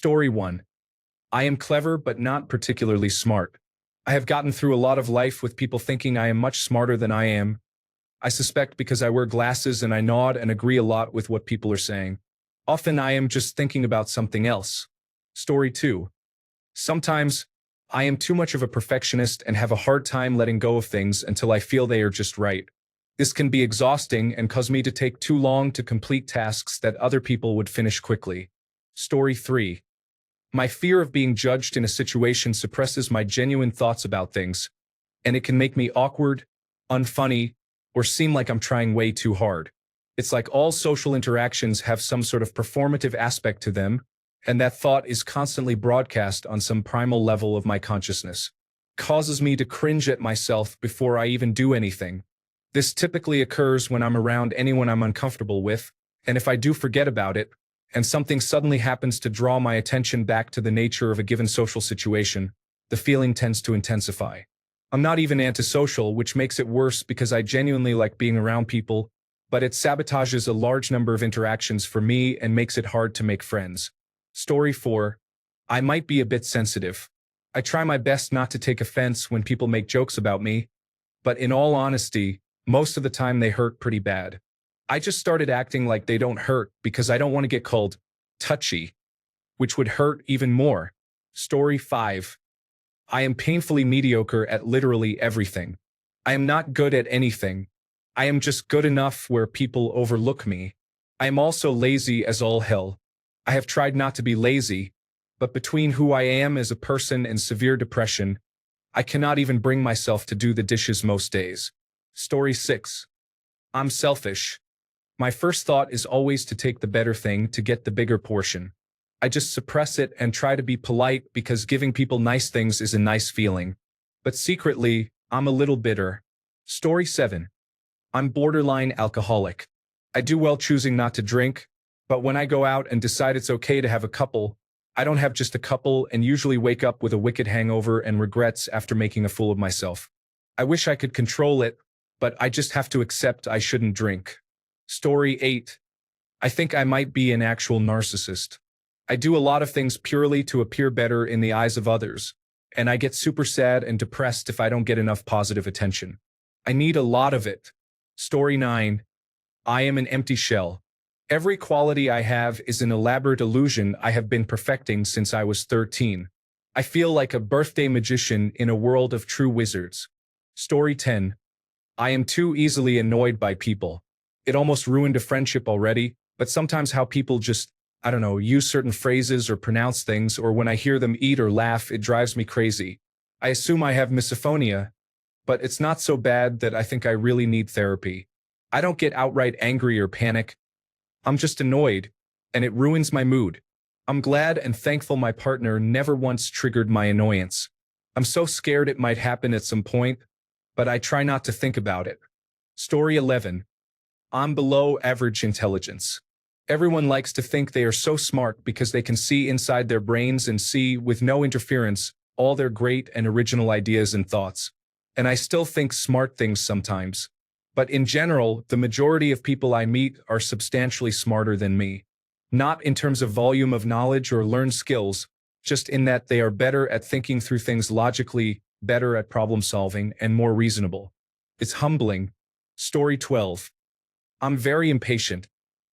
Story 1. I am clever but not particularly smart. I have gotten through a lot of life with people thinking I am much smarter than I am. I suspect because I wear glasses and I nod and agree a lot with what people are saying. Often I am just thinking about something else. Story 2. Sometimes I am too much of a perfectionist and have a hard time letting go of things until I feel they are just right. This can be exhausting and cause me to take too long to complete tasks that other people would finish quickly. Story 3. My fear of being judged in a situation suppresses my genuine thoughts about things, and it can make me awkward, unfunny, or seem like I'm trying way too hard. It's like all social interactions have some sort of performative aspect to them, and that thought is constantly broadcast on some primal level of my consciousness. Causes me to cringe at myself before I even do anything. This typically occurs when I'm around anyone I'm uncomfortable with, and if I do forget about it, and something suddenly happens to draw my attention back to the nature of a given social situation, the feeling tends to intensify. I'm not even antisocial, which makes it worse because I genuinely like being around people, but it sabotages a large number of interactions for me and makes it hard to make friends. Story 4. I might be a bit sensitive. I try my best not to take offense when people make jokes about me, but in all honesty, most of the time they hurt pretty bad. I just started acting like they don't hurt because I don't want to get called touchy, which would hurt even more. Story 5. I am painfully mediocre at literally everything. I am not good at anything. I am just good enough where people overlook me. I am also lazy as all hell. I have tried not to be lazy, but between who I am as a person and severe depression, I cannot even bring myself to do the dishes most days. Story 6. I'm selfish. My first thought is always to take the better thing to get the bigger portion. I just suppress it and try to be polite because giving people nice things is a nice feeling. But secretly, I'm a little bitter. Story 7. I'm borderline alcoholic. I do well choosing not to drink, but when I go out and decide it's okay to have a couple, I don't have just a couple and usually wake up with a wicked hangover and regrets after making a fool of myself. I wish I could control it, but I just have to accept I shouldn't drink. Story 8. I think I might be an actual narcissist. I do a lot of things purely to appear better in the eyes of others, and I get super sad and depressed if I don't get enough positive attention. I need a lot of it. Story 9. I am an empty shell. Every quality I have is an elaborate illusion I have been perfecting since I was 13. I feel like a birthday magician in a world of true wizards. Story 10. I am too easily annoyed by people. It almost ruined a friendship already, but sometimes how people just, use certain phrases or pronounce things, or when I hear them eat or laugh, it drives me crazy. I assume I have misophonia, but it's not so bad that I think I really need therapy. I don't get outright angry or panic. I'm just annoyed, and it ruins my mood. I'm glad and thankful my partner never once triggered my annoyance. I'm so scared it might happen at some point, but I try not to think about it. Story 11. I'm below average intelligence. Everyone likes to think they are so smart because they can see inside their brains and see, with no interference, all their great and original ideas and thoughts. And I still think smart things sometimes. But in general, the majority of people I meet are substantially smarter than me. Not in terms of volume of knowledge or learned skills, just in that they are better at thinking through things logically, better at problem solving, and more reasonable. It's humbling. Story 12. I'm very impatient,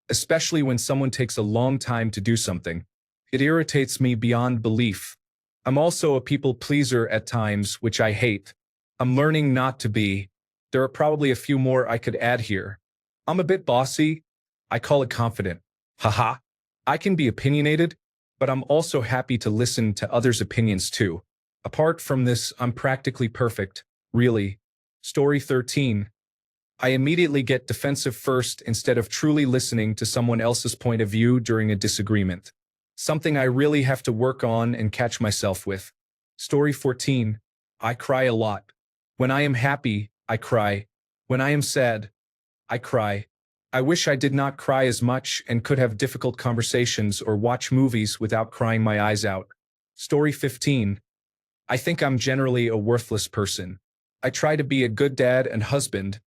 especially when someone takes a long time to do something. It irritates me beyond belief. I'm also a people pleaser at times, which I hate. I'm learning not to be. There are probably a few more I could add here. I'm a bit bossy. I call it confident. Haha. I can be opinionated, but I'm also happy to listen to others' opinions too. Apart from this, I'm practically perfect, really. Story 13. I immediately get defensive first instead of truly listening to someone else's point of view during a disagreement. Something I really have to work on and catch myself with. Story 14. I cry a lot. When I am happy, I cry. When I am sad, I cry. I wish I did not cry as much and could have difficult conversations or watch movies without crying my eyes out. Story 15. I think I'm generally a worthless person. I try to be a good dad and husband,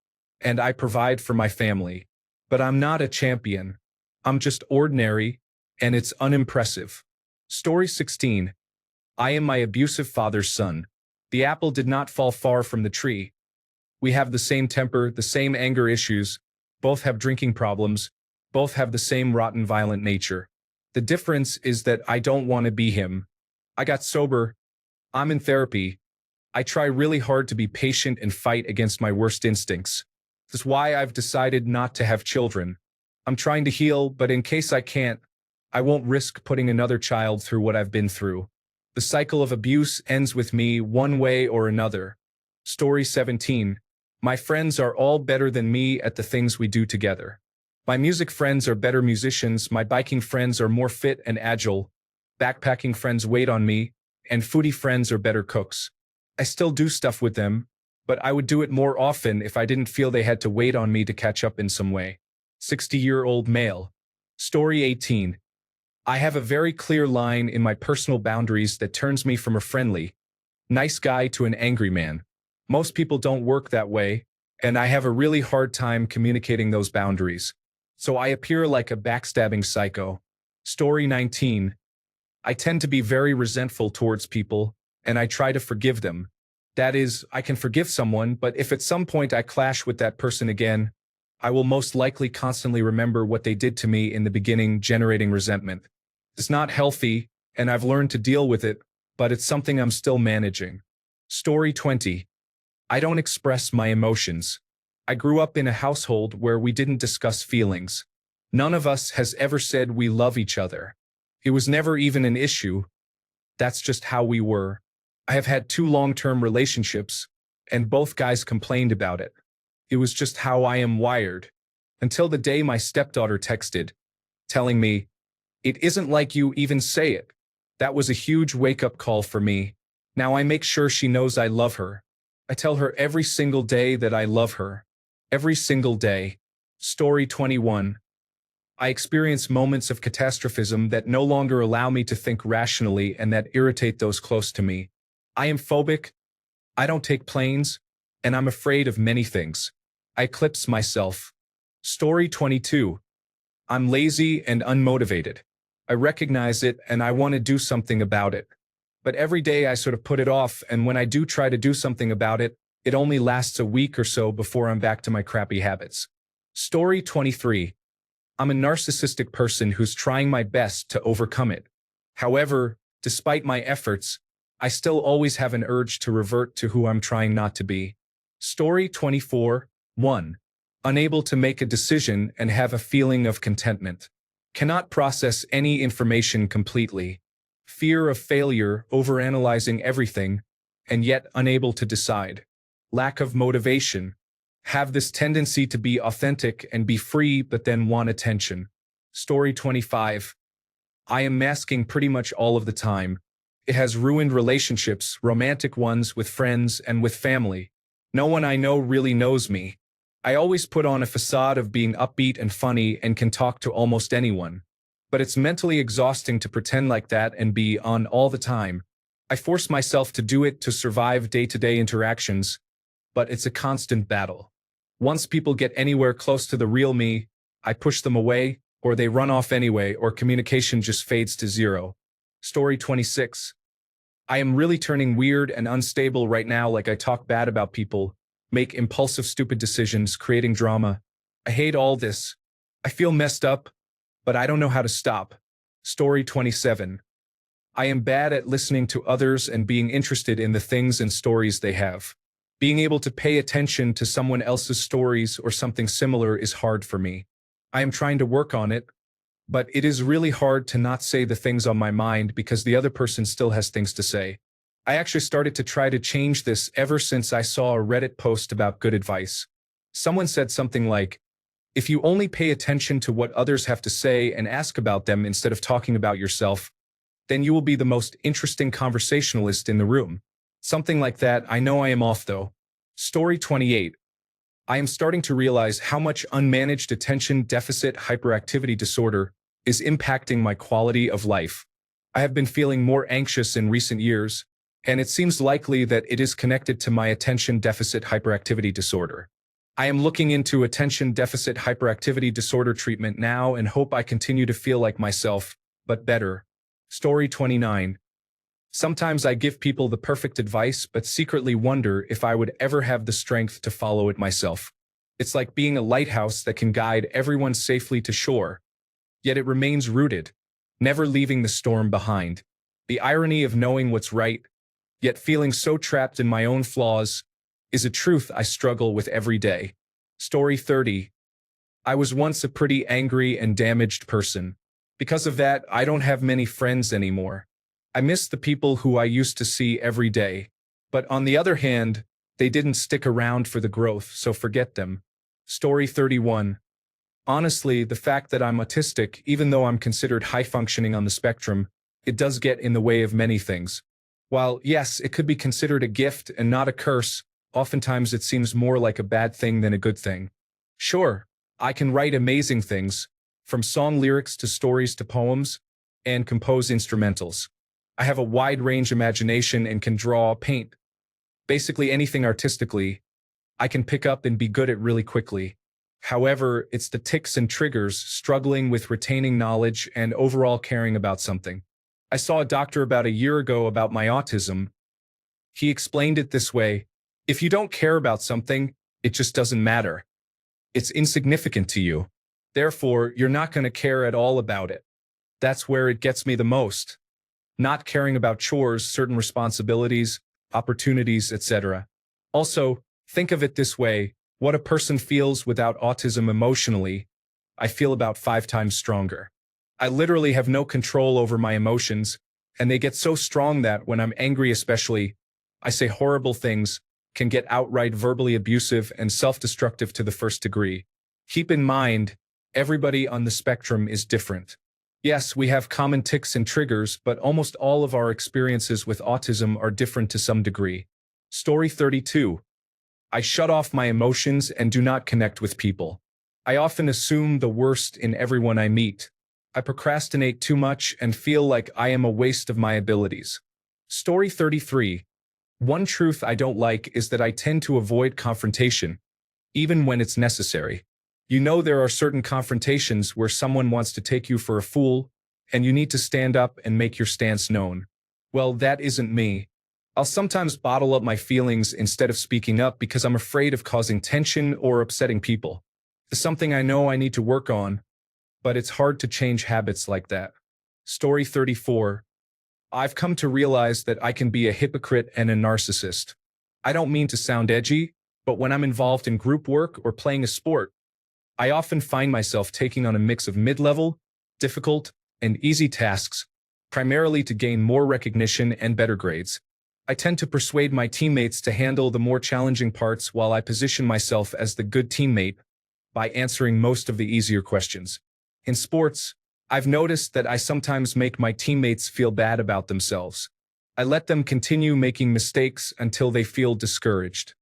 and I provide for my family. But I'm not a champion. I'm just ordinary, and it's unimpressive. Story 16. I am my abusive father's son. The apple did not fall far from the tree. We have the same temper, the same anger issues, both have drinking problems, both have the same rotten violent nature. The difference is that I don't want to be him. I got sober. I'm in therapy. I try really hard to be patient and fight against my worst instincts. That's why I've decided not to have children. I'm trying to heal, but in case I can't, I won't risk putting another child through what I've been through. The cycle of abuse ends with me one way or another. Story 17. My friends are all better than me at the things we do together. My music friends are better musicians, my biking friends are more fit and agile, backpacking friends wait on me, and foodie friends are better cooks. I still do stuff with them, but I would do it more often if I didn't feel they had to wait on me to catch up in some way. 60-year-old male. Story 18. I have a very clear line in my personal boundaries that turns me from a friendly, nice guy to an angry man. Most people don't work that way, and I have a really hard time communicating those boundaries. So I appear like a backstabbing psycho. Story 19. I tend to be very resentful towards people, and I try to forgive them. That is, I can forgive someone, but if at some point I clash with that person again, I will most likely constantly remember what they did to me in the beginning, generating resentment. It's not healthy, and I've learned to deal with it, but it's something I'm still managing. Story 20. I don't express my emotions. I grew up in a household where we didn't discuss feelings. None of us has ever said we love each other. It was never even an issue. That's just how we were. I have had 2 long-term relationships, and both guys complained about it. It was just how I am wired. Until the day my stepdaughter texted, telling me, "It isn't like you even say it." That was a huge wake-up call for me. Now I make sure she knows I love her. I tell her every single day that I love her. Every single day. Story 21. I experience moments of catastrophism that no longer allow me to think rationally and that irritate those close to me. I am phobic, I don't take planes, and I'm afraid of many things. I eclipse myself. Story 22. I'm lazy and unmotivated. I recognize it and I want to do something about it. But every day I sort of put it off, and when I do try to do something about it, it only lasts a week or so before I'm back to my crappy habits. Story 23. I'm a narcissistic person who's trying my best to overcome it. However, despite my efforts, I still always have an urge to revert to who I'm trying not to be. Story 24. 1. Unable to make a decision and have a feeling of contentment. Cannot process any information completely. Fear of failure, overanalyzing everything, and yet unable to decide. Lack of motivation. Have this tendency to be authentic and be free but then want attention. Story 25. I am masking pretty much all of the time. It has ruined relationships, romantic ones with friends and with family. No one I know really knows me. I always put on a facade of being upbeat and funny and can talk to almost anyone. But it's mentally exhausting to pretend like that and be on all the time. I force myself to do it to survive day-to-day interactions, but it's a constant battle. Once people get anywhere close to the real me, I push them away, or they run off anyway, or communication just fades to zero. Story 26. I am really turning weird and unstable right now, like I talk bad about people, make impulsive stupid decisions, creating drama. I hate all this. I feel messed up, but I don't know how to stop. Story 27. I am bad at listening to others and being interested in the things and stories they have. Being able to pay attention to someone else's stories or something similar is hard for me. I am trying to work on it, but it is really hard to not say the things on my mind because the other person still has things to say. I actually started to try to change this ever since I saw a Reddit post about good advice. Someone said something like, if you only pay attention to what others have to say and ask about them instead of talking about yourself, then you will be the most interesting conversationalist in the room. Something like that. I know I am off though. Story 28. I am starting to realize how much unmanaged attention deficit hyperactivity disorder is impacting my quality of life. I have been feeling more anxious in recent years, and it seems likely that it is connected to my attention deficit hyperactivity disorder. I am looking into attention deficit hyperactivity disorder treatment now and hope I continue to feel like myself, but better. Story 29. Sometimes I give people the perfect advice, but secretly wonder if I would ever have the strength to follow it myself. It's like being a lighthouse that can guide everyone safely to shore, yet it remains rooted, never leaving the storm behind. The irony of knowing what's right, yet feeling so trapped in my own flaws, is a truth I struggle with every day. Story 30. I was once a pretty angry and damaged person. Because of that, I don't have many friends anymore. I miss the people who I used to see every day. But on the other hand, they didn't stick around for the growth, so forget them. Story 31. Honestly, the fact that I'm autistic, even though I'm considered high-functioning on the spectrum, it does get in the way of many things. While, yes, it could be considered a gift and not a curse, oftentimes it seems more like a bad thing than a good thing. Sure, I can write amazing things, from song lyrics to stories to poems, and compose instrumentals. I have a wide-range imagination and can draw, paint, basically anything artistically. I can pick up and be good at really quickly. However, it's the tics and triggers, struggling with retaining knowledge and overall caring about something. I saw a doctor about a year ago about my autism. He explained it this way: if you don't care about something, it just doesn't matter. It's insignificant to you. Therefore, you're not going to care at all about it. That's where it gets me the most. Not caring about chores, certain responsibilities, opportunities, etc. Also, think of it this way: what a person feels without autism emotionally, I feel about 5 times stronger. I literally have no control over my emotions, and they get so strong that when I'm angry especially, I say horrible things, can get outright verbally abusive and self-destructive to the first degree. Keep in mind, everybody on the spectrum is different. Yes, we have common tics and triggers, but almost all of our experiences with autism are different to some degree. Story 32. I shut off my emotions and do not connect with people. I often assume the worst in everyone I meet. I procrastinate too much and feel like I am a waste of my abilities. Story 33. One truth I don't like is that I tend to avoid confrontation, even when it's necessary. You know, there are certain confrontations where someone wants to take you for a fool, and you need to stand up and make your stance known. Well, that isn't me. I'll sometimes bottle up my feelings instead of speaking up because I'm afraid of causing tension or upsetting people. It's something I know I need to work on, but it's hard to change habits like that. Story 34. I've come to realize that I can be a hypocrite and a narcissist. I don't mean to sound edgy, but when I'm involved in group work or playing a sport, I often find myself taking on a mix of mid-level, difficult, and easy tasks, primarily to gain more recognition and better grades. I tend to persuade my teammates to handle the more challenging parts while I position myself as the good teammate by answering most of the easier questions. In sports, I've noticed that I sometimes make my teammates feel bad about themselves. I let them continue making mistakes until they feel discouraged.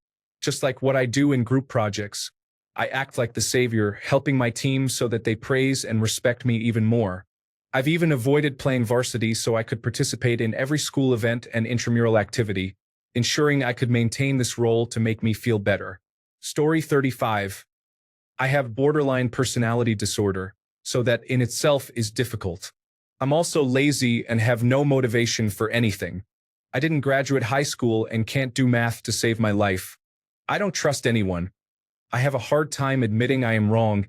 Just like what I do in group projects, I act like the savior, helping my team so that they praise and respect me even more. I've even avoided playing varsity so I could participate in every school event and intramural activity, ensuring I could maintain this role to make me feel better. Story 35. I have borderline personality disorder, so that in itself is difficult. I'm also lazy and have no motivation for anything. I didn't graduate high school and can't do math to save my life. I don't trust anyone. I have a hard time admitting I am wrong,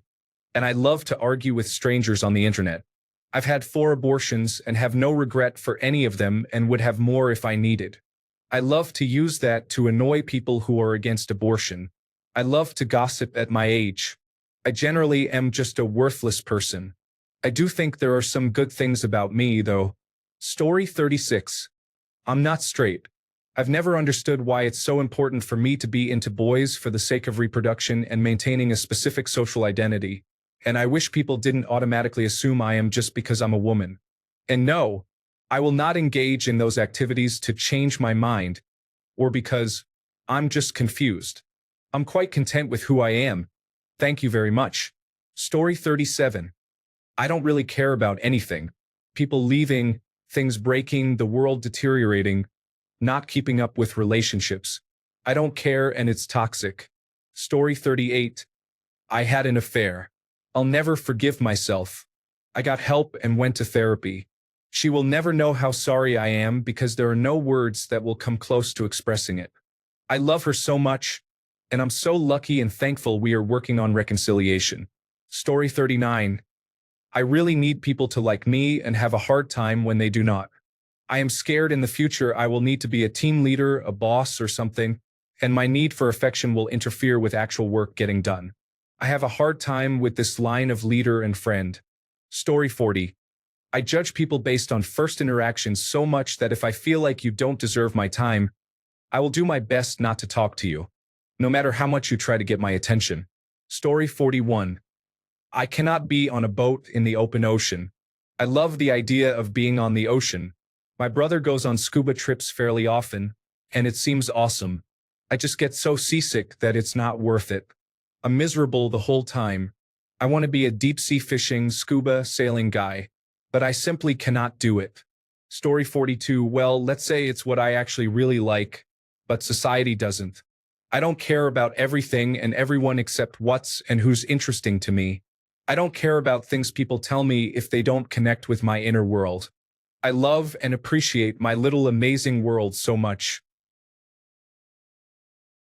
and I love to argue with strangers on the internet. I've had 4 abortions and have no regret for any of them and would have more if I needed. I love to use that to annoy people who are against abortion. I love to gossip at my age. I generally am just a worthless person. I do think there are some good things about me, though. Story 36. I'm not straight. I've never understood why it's so important for me to be into boys for the sake of reproduction and maintaining a specific social identity, and I wish people didn't automatically assume I am just because I'm a woman. And no, I will not engage in those activities to change my mind, or because I'm just confused. I'm quite content with who I am. Thank you very much. Story 37. I don't really care about anything. People leaving, things breaking, the world deteriorating, not keeping up with relationships. I don't care and it's toxic. Story 38. I had an affair. I'll never forgive myself. I got help and went to therapy. She will never know how sorry I am because there are no words that will come close to expressing it. I love her so much, and I'm so lucky and thankful we are working on reconciliation. Story 39. I really need people to like me and have a hard time when they do not. I am scared in the future I will need to be a team leader, a boss, or something, and my need for affection will interfere with actual work getting done. I have a hard time with this line of leader and friend. Story 40. I judge people based on first interactions so much that if I feel like you don't deserve my time, I will do my best not to talk to you, no matter how much you try to get my attention. Story 41. I cannot be on a boat in the open ocean. I love the idea of being on the ocean. My brother goes on scuba trips fairly often, and it seems awesome. I just get so seasick that it's not worth it. I'm miserable the whole time. I want to be a deep-sea fishing, scuba, sailing guy, but I simply cannot do it. Story 42. Well, let's say it's what I actually really like, but society doesn't. I don't care about everything and everyone except what's and who's interesting to me. I don't care about things people tell me if they don't connect with my inner world. I love and appreciate my little amazing world so much.